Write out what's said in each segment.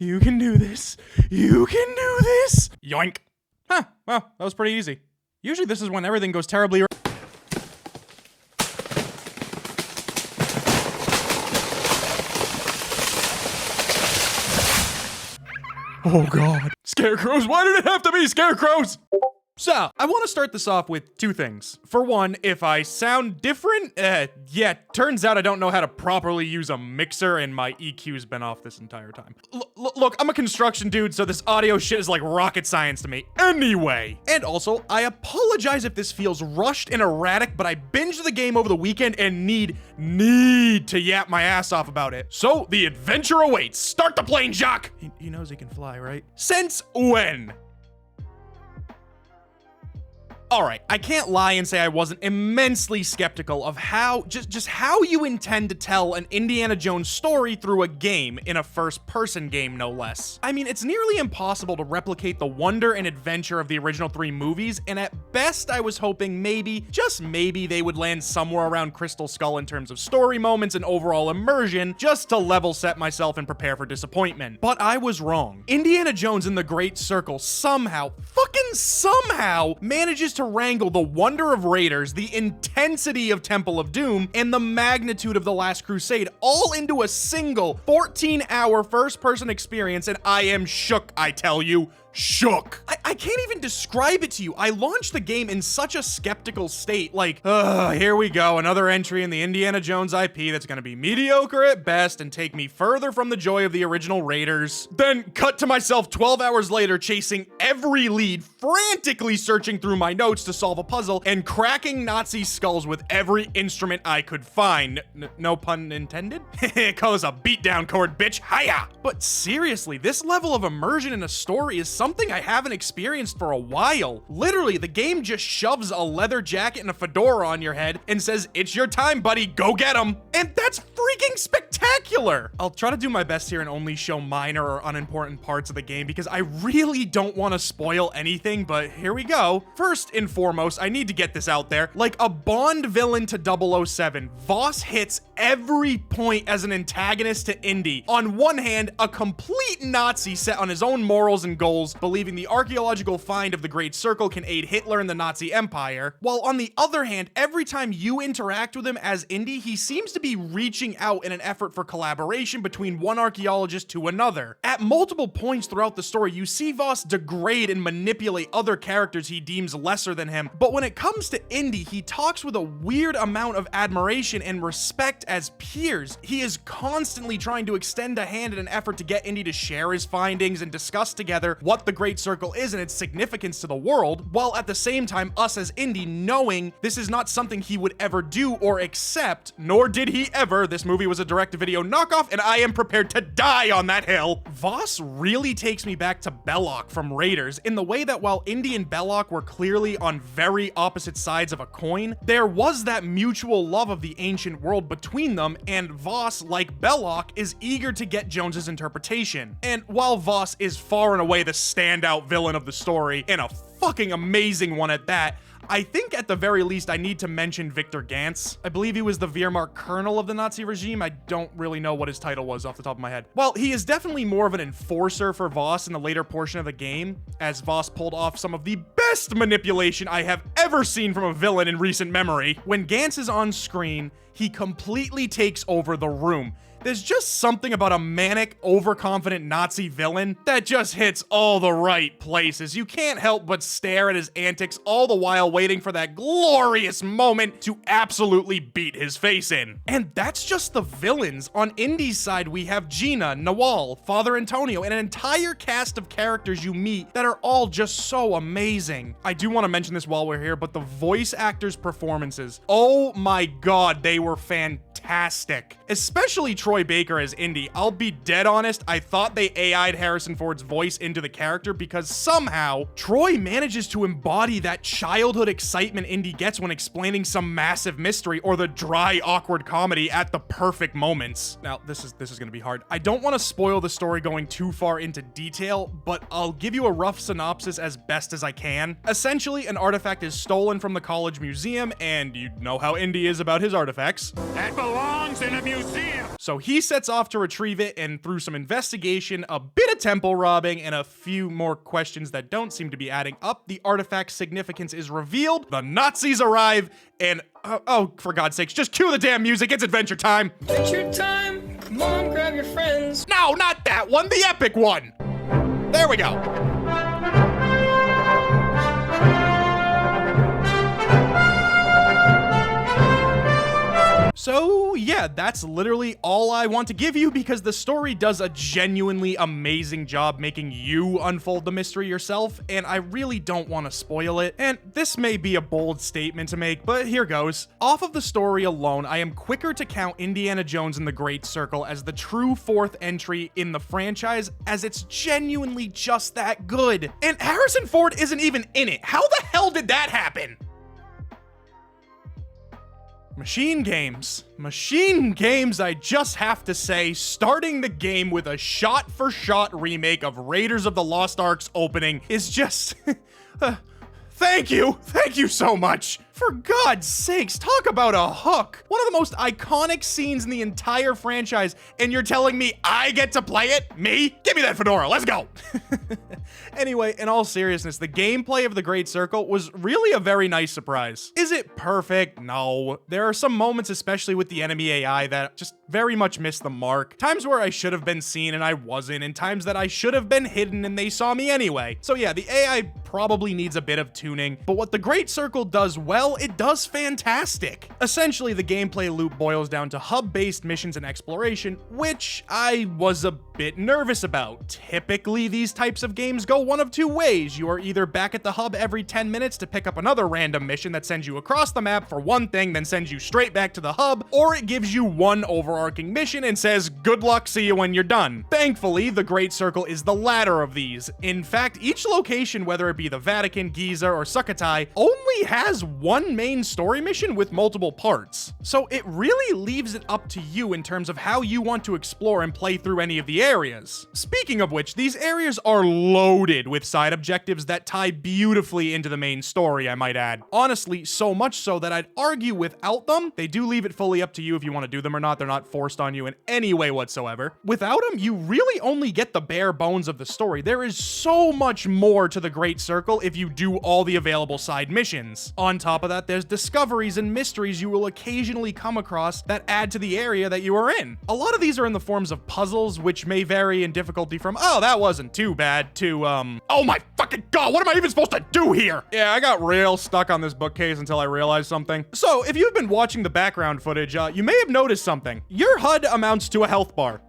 You can do this. You can do this. Yoink. Huh, well, that was pretty easy. Usually this is when everything goes terribly. Oh god. Scarecrows, why did it have to be scarecrows? So, I want to start this off with two things. For one, if I sound different, yeah, turns out I don't know how to properly use a mixer and my EQ's been off this entire time. Look, I'm a construction dude, so this audio shit is like rocket science to me. Anyway, and also, I apologize if this feels rushed and erratic, but I binged the game over the weekend and need to yap my ass off about it. So, the adventure awaits. Start the plane, Jacques! He knows he can fly, right? Since when? All right, I can't lie and say I wasn't immensely skeptical of how, just how you intend to tell an Indiana Jones story through a game, in a first-person game, no less. I mean, it's nearly impossible to replicate the wonder and adventure of the original 3 movies, and at best, I was hoping maybe, just maybe, they would land somewhere around Crystal Skull in terms of story moments and overall immersion, just to level set myself and prepare for disappointment. But I was wrong. Indiana Jones and the Great Circle somehow, fucking somehow, manages to wrangle the wonder of Raiders, the intensity of Temple of Doom, and the magnitude of The Last Crusade all into a single 14-hour first-person experience, and I am shook, I tell you. Shook. I can't even describe it to you. I launched the game in such a skeptical state, like, here we go, another entry in the Indiana Jones IP that's gonna be mediocre at best and take me further from the joy of the original Raiders. Then cut to myself 12 hours later chasing every lead, frantically searching through my notes to solve a puzzle, and cracking Nazi skulls with every instrument I could find. No pun intended? Call this a beatdown chord, bitch. Hiya! But seriously, this level of immersion in a story is something I haven't experienced for a while. Literally, the game just shoves a leather jacket and a fedora on your head and says, it's your time, buddy, go get 'em. And that's freaking spectacular. I'll try to do my best here and only show minor or unimportant parts of the game because I really don't want to spoil anything, but here we go. First and foremost, I need to get this out there. Like a Bond villain to 007, Voss hits every point as an antagonist to Indy. On one hand, a complete Nazi set on his own morals and goals, believing the archaeological find of the Great Circle can aid Hitler and the Nazi Empire, while on the other hand, every time you interact with him as Indy, he seems to be reaching out in an effort for collaboration between one archaeologist to another. At multiple points throughout the story, you see Voss degrade and manipulate other characters he deems lesser than him, but when it comes to Indy, he talks with a weird amount of admiration and respect as peers. He is constantly trying to extend a hand in an effort to get Indy to share his findings and discuss together what the Great Circle is and its significance to the world, while at the same time us as Indy knowing this is not something he would ever do or accept, nor did he ever. This movie was a direct-to-video knockoff and I am prepared to die on that hill. Voss really takes me back to Belloc from Raiders in the way that while Indy and Belloc were clearly on very opposite sides of a coin, there was that mutual love of the ancient world between them, and Voss, like Belloc, is eager to get Jones's interpretation. And while Voss is far and away the standout villain of the story, and a fucking amazing one at that, I think at the very least I need to mention Victor Gantz. I believe he was the Wehrmacht colonel of the Nazi regime. I don't really know what his title was off the top of my head. Well, he is definitely more of an enforcer for Voss in the later portion of the game, as Voss pulled off some of the best manipulation I have ever seen from a villain in recent memory. When Gantz is on screen, he completely takes over the room. There's just something about a manic, overconfident Nazi villain that just hits all the right places. You can't help but stare at his antics all the while waiting for that glorious moment to absolutely beat his face in. And that's just the villains. On Indy's side, we have Gina, Nawal, Father Antonio, and an entire cast of characters you meet that are all just so amazing. I do want to mention this while we're here, but the voice actors' performances, oh my god, they were fantastic. Especially Troy Baker as Indy. I'll be dead honest, I thought they AI'd Harrison Ford's voice into the character because somehow Troy manages to embody that childhood excitement Indy gets when explaining some massive mystery or the dry, awkward comedy at the perfect moments. Now, this is gonna be hard. I don't want to spoil the story going too far into detail, but I'll give you a rough synopsis as best as I can. Essentially, an artifact is stolen from the college museum, and you know how Indy is about his artifacts. That belongs belongs in a museum. So he sets off to retrieve it, and through some investigation, a bit of temple robbing, and a few more questions that don't seem to be adding up, the artifact's significance is revealed, the Nazis arrive, and oh, for God's sakes, just cue the damn music, it's adventure time! Adventure time! Come on, grab your friends. No, not that one, the epic one! There we go. So yeah, that's literally all I want to give you because the story does a genuinely amazing job making you unfold the mystery yourself, and I really don't want to spoil it. And this may be a bold statement to make, but here goes. Off of the story alone, I am quicker to count Indiana Jones and the Great Circle as the true fourth entry in the franchise, as it's genuinely just that good. And Harrison Ford isn't even in it. How the hell did that happen? Machine games, I just have to say, starting the game with a shot-for-shot remake of Raiders of the Lost Ark's opening is just... Thank you so much. For God's sakes, talk about a hook. One of the most iconic scenes in the entire franchise, and you're telling me I get to play it? Me? Give me that fedora, let's go. Anyway, in all seriousness, the gameplay of The Great Circle was really a very nice surprise. Is it perfect? No. There are some moments, especially with the enemy AI, that just very much missed the mark. Times where I should have been seen and I wasn't, and times that I should have been hidden and they saw me anyway. So yeah, the AI probably needs a bit of tuning, but what The Great Circle does well, it does fantastic. Essentially, the gameplay loop boils down to hub-based missions and exploration, which I was a bit nervous about. Typically, these types of games go one of two ways. You are either back at the hub every 10 minutes to pick up another random mission that sends you across the map for one thing, then sends you straight back to the hub, or it gives you one overarching mission and says, good luck, see you when you're done. Thankfully, the Great Circle is the latter of these. In fact, each location, whether it be the Vatican, Giza, or Sukhothai, only has one main story mission with multiple parts. So it really leaves it up to you in terms of how you want to explore and play through any of the areas. Speaking of which, these areas are loaded with side objectives that tie beautifully into the main story, I might add. Honestly, so much so that I'd argue without them, they do leave it fully up to you if you want to do them or not. They're not forced on you in any way whatsoever. Without them, you really only get the bare bones of the story. There is so much more to the Great Circle if you do all the available side missions. On top of that, there's discoveries and mysteries you will occasionally come across that add to the area that you are in. A lot of these are in the forms of puzzles, which may vary in difficulty from, oh, that wasn't too bad, to, oh my fucking God, what am I even supposed to do here? Yeah, I got real stuck on this bookcase until I realized something. So, if you've been watching the background footage, you may have noticed something. Your HUD amounts to a health bar.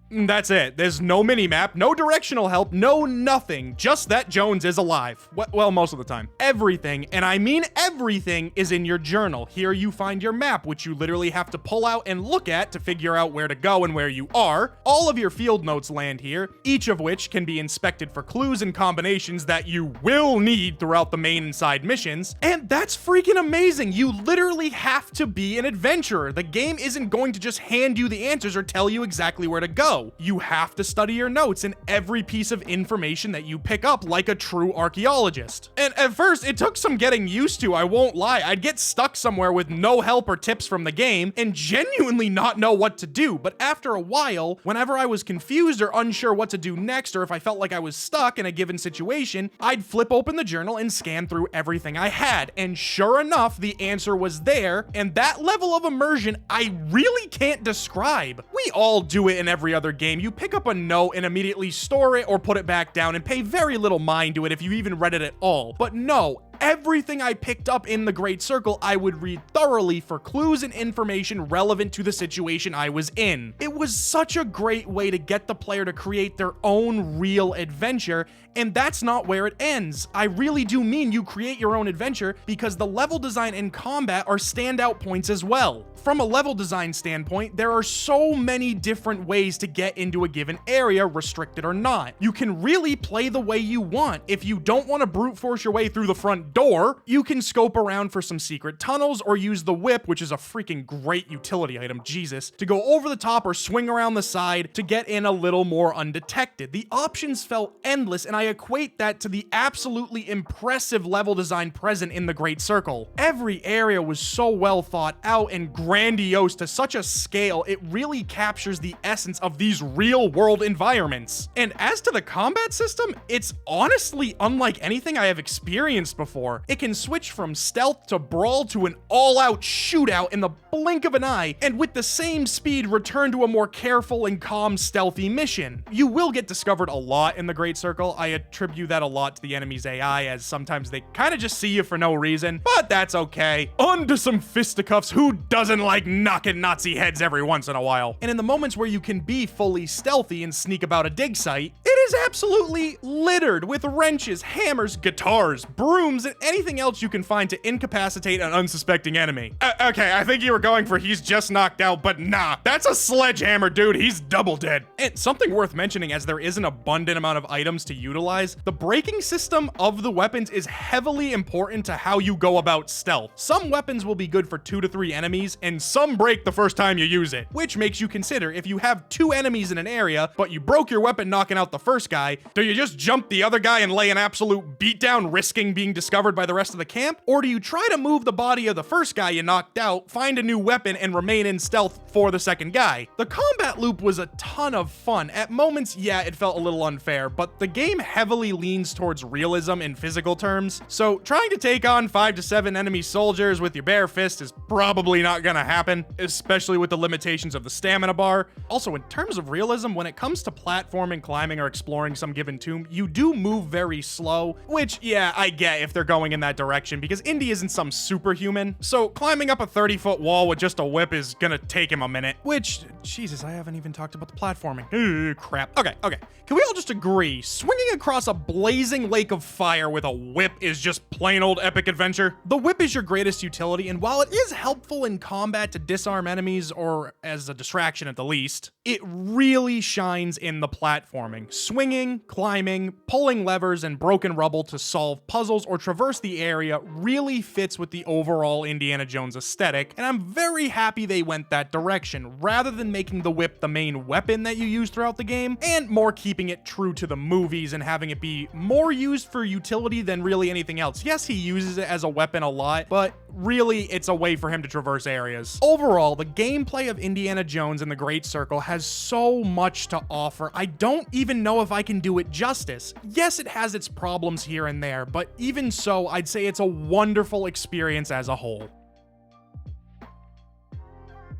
That's it. There's no mini-map, no directional help, no nothing. Just that Jones is alive. Well, most of the time. Everything, and I mean everything, is in your journal. Here you find your map, which you literally have to pull out and look at to figure out where to go and where you are. All of your field notes land here, each of which can be inspected for clues and combinations that you will need throughout the main and side missions. And that's freaking amazing. You literally have to be an adventurer. The game isn't going to just hand you the answers or tell you exactly where to go. You have to study your notes and every piece of information that you pick up like a true archaeologist. And at first, it took some getting used to, I won't lie. I'd get stuck somewhere with no help or tips from the game and genuinely not know what to do. But after a while, whenever I was confused or unsure what to do next, or if I felt like I was stuck in a given situation, I'd flip open the journal and scan through everything I had. And sure enough, the answer was there. And that level of immersion, I really can't describe. We all do it in every other game. You pick up a note and immediately store it or put it back down and pay very little mind to it if you even read it at all. But no, everything I picked up in the Great Circle, I would read thoroughly for clues and information relevant to the situation I was in. It was such a great way to get the player to create their own real adventure, and that's not where it ends. I really do mean you create your own adventure because the level design and combat are standout points as well. From a level design standpoint, there are so many different ways to get into a given area, restricted or not. You can really play the way you want. If you don't want to brute force your way through the front door, you can scope around for some secret tunnels or use the whip, which is a freaking great utility item, Jesus, to go over the top or swing around the side to get in a little more undetected. The options felt endless, and I equate that to the absolutely impressive level design present in the Great Circle. Every area was so well thought out and grandiose to such a scale, it really captures the essence of these real-world environments. And as to the combat system, it's honestly unlike anything I have experienced before. It can switch from stealth to brawl to an all-out shootout in the blink of an eye, and with the same speed return to a more careful and calm stealthy mission. You will get discovered a lot in the Great Circle. I attribute that a lot to the enemy's AI, as sometimes they kind of just see you for no reason, but that's okay. On to some fisticuffs. Who doesn't like knocking Nazi heads every once in a while? And in the moments where you can be fully stealthy and sneak about a dig site, it is absolutely littered with wrenches, hammers, guitars, brooms, and anything else you can find to incapacitate an unsuspecting enemy. Okay, I think you were going for he's just knocked out, but nah, that's a sledgehammer, dude. He's double dead. And something worth mentioning, as there is an abundant amount of items to utilize, the breaking system of the weapons is heavily important to how you go about stealth. Some weapons will be good for 2 to 3 enemies, and some break the first time you use it, which makes you consider, if you have 2 enemies in an area, but you broke your weapon knocking out the first guy, do you just jump the other guy and lay an absolute beatdown, risking being discovered by the rest of the camp? Or do you try to move the body of the first guy you knocked out, find a new weapon, and remain in stealth for the second guy? The combat loop was a ton of fun. At moments, yeah, it felt a little unfair, but the game heavily leans towards realism in physical terms, so trying to take on 5 to 7 enemy soldiers with your bare fist is probably not gonna happen, especially with the limitations of the stamina bar. Also, in terms of realism, when it comes to platforming, climbing, or exploring some given tomb, you do move very slow, which, yeah, I get if they're going in that direction, because Indy isn't some superhuman, so climbing up a 30-foot wall with just a whip is gonna take him a minute, which, Jesus, I haven't even talked about the platforming. Crap. Okay. Can we all just agree, swinging across a blazing lake of fire with a whip is just plain old epic adventure? The whip is your greatest utility, and while it is helpful in combat to disarm enemies, or as a distraction at the least, it really shines in the platforming. Swinging, climbing, pulling levers, and broken rubble to solve puzzles or traverse the area really fits with the overall Indiana Jones aesthetic, and I'm very happy they went that direction, rather than making the whip the main weapon that you use throughout the game, and more keeping it true to the movies and having it be more used for utility than really anything else. Yes, he uses it as a weapon a lot, but really it's a way for him to traverse areas. Overall, the gameplay of Indiana Jones and the Great Circle has so much to offer, I don't even know if I can do it justice. Yes, it has its problems here and there, but even so, I'd say it's a wonderful experience as a whole.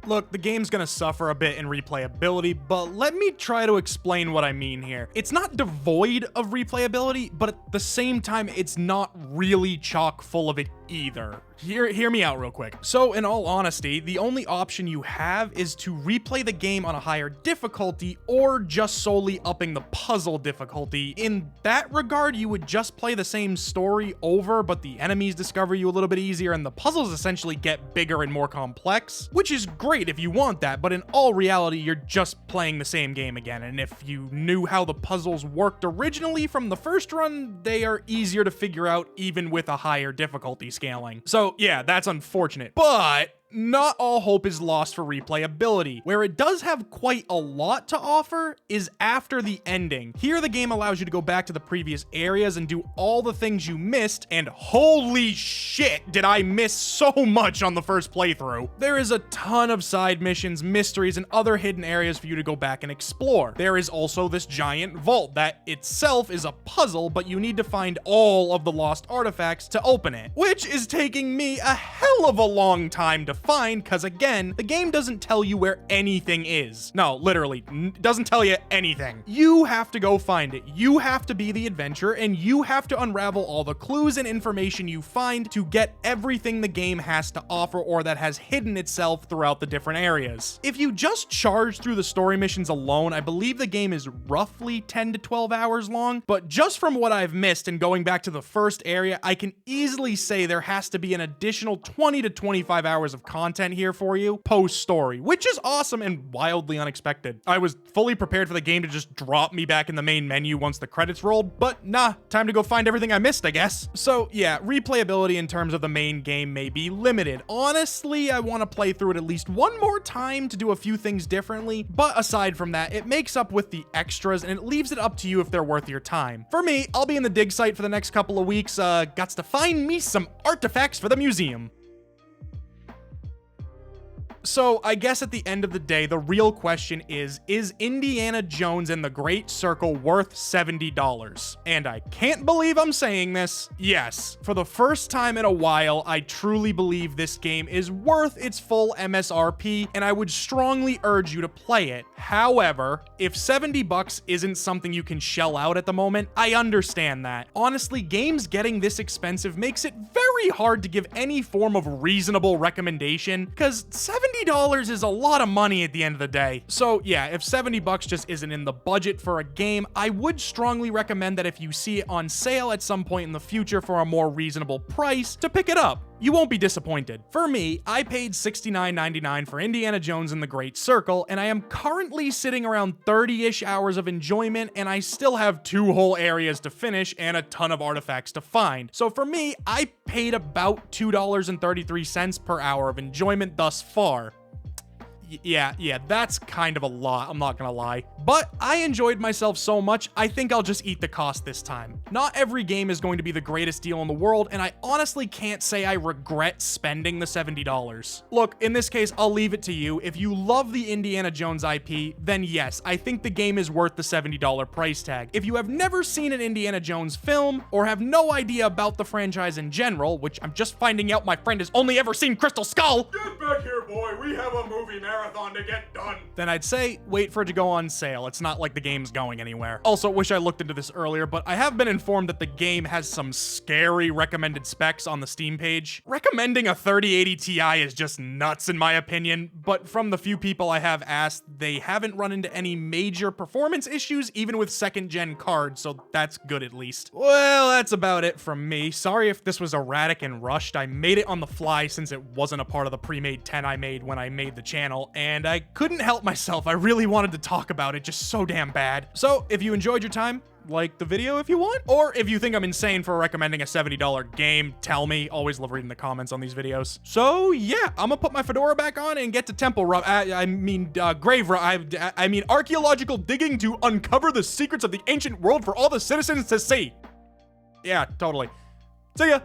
Look, the game's gonna suffer a bit in replayability, but let me try to explain what I mean here. It's not devoid of replayability, but at the same time, it's not really chock full of it either. Hear me out real quick. So, in all honesty, the only option you have is to replay the game on a higher difficulty, or just solely upping the puzzle difficulty. In that regard, you would just play the same story over, but the enemies discover you a little bit easier, and the puzzles essentially get bigger and more complex, which is great if you want that, but in all reality, you're just playing the same game again, and if you knew how the puzzles worked originally from the first run, they are easier to figure out even with a higher difficulty scaling. So yeah, that's unfortunate, but not all hope is lost for replayability. Where it does have quite a lot to offer is after the ending. Here, the game allows you to go back to the previous areas and do all the things you missed, and holy shit, did I miss so much on the first playthrough. There is a ton of side missions, mysteries, and other hidden areas for you to go back and explore. There is also this giant vault that itself is a puzzle, but you need to find all of the lost artifacts to open it, which is taking me a hell of a long time to find, because again, the game doesn't tell you where anything is. No, literally, doesn't tell you anything. You have to go find it. You have to be the adventurer, and you have to unravel all the clues and information you find to get everything the game has to offer, or that has hidden itself throughout the different areas. If you just charge through the story missions alone, I believe the game is roughly 10 to 12 hours long, but just from what I've missed and going back to the first area, I can easily say there has to be an additional 20 to 25 hours of content here for you post-story, which is awesome and wildly unexpected. I was fully prepared for the game to just drop me back in the main menu once the credits rolled, but nah, time to go find everything I missed, I guess. So yeah, replayability in terms of the main game may be limited. Honestly, I want to play through it at least one more time to do a few things differently, but aside from that, it makes up with the extras and it leaves it up to you if they're worth your time. For me, I'll be in the dig site for the next couple of weeks, gots to find me some artifacts for the museum. So I guess at the end of the day, the real question is Indiana Jones and the Great Circle worth $70? And I can't believe I'm saying this. Yes, for the first time in a while, I truly believe this game is worth its full MSRP, and I would strongly urge you to play it. However, if $70 isn't something you can shell out at the moment, I understand that. Honestly, games getting this expensive makes it very hard to give any form of reasonable recommendation, because $70 is a lot of money at the end of the day. So yeah, if $70 just isn't in the budget for a game, I would strongly recommend that if you see it on sale at some point in the future for a more reasonable price, to pick it up. You won't be disappointed. For me, I paid $69.99 for Indiana Jones and the Great Circle, and I am currently sitting around 30-ish hours of enjoyment, and I still have 2 whole areas to finish and a ton of artifacts to find. So for me, I paid about $2.33 per hour of enjoyment thus far. Yeah, that's kind of a lot, I'm not gonna lie. But I enjoyed myself so much, I think I'll just eat the cost this time. Not every game is going to be the greatest deal in the world, and I honestly can't say I regret spending the $70. Look, in this case, I'll leave it to you. If you love the Indiana Jones IP, then yes, I think the game is worth the $70 price tag. If you have never seen an Indiana Jones film, or have no idea about the franchise in general, which I'm just finding out my friend has only ever seen Crystal Skull— Get back here, boy, we have a movie marathon to get done. Then I'd say wait for it to go on sale. It's not like the game's going anywhere. Also, wish I looked into this earlier, but I have been informed that the game has some scary recommended specs on the Steam page. Recommending a 3080 Ti is just nuts in my opinion, but from the few people I have asked, they haven't run into any major performance issues even with 2nd gen cards, so that's good at least. Well, that's about it from me. Sorry if this was erratic and rushed. I made it on the fly since it wasn't a part of the pre-made 10 I made when I made the channel, and I couldn't help myself. I really wanted to talk about it just so damn bad. So if you enjoyed your time, like the video if you want, or if you think I'm insane for recommending a $70 game, tell me. Always love reading the comments on these videos. So yeah, I'm gonna put my fedora back on and get to archaeological digging to uncover the secrets of the ancient world for all the citizens to see. Yeah, totally. See ya.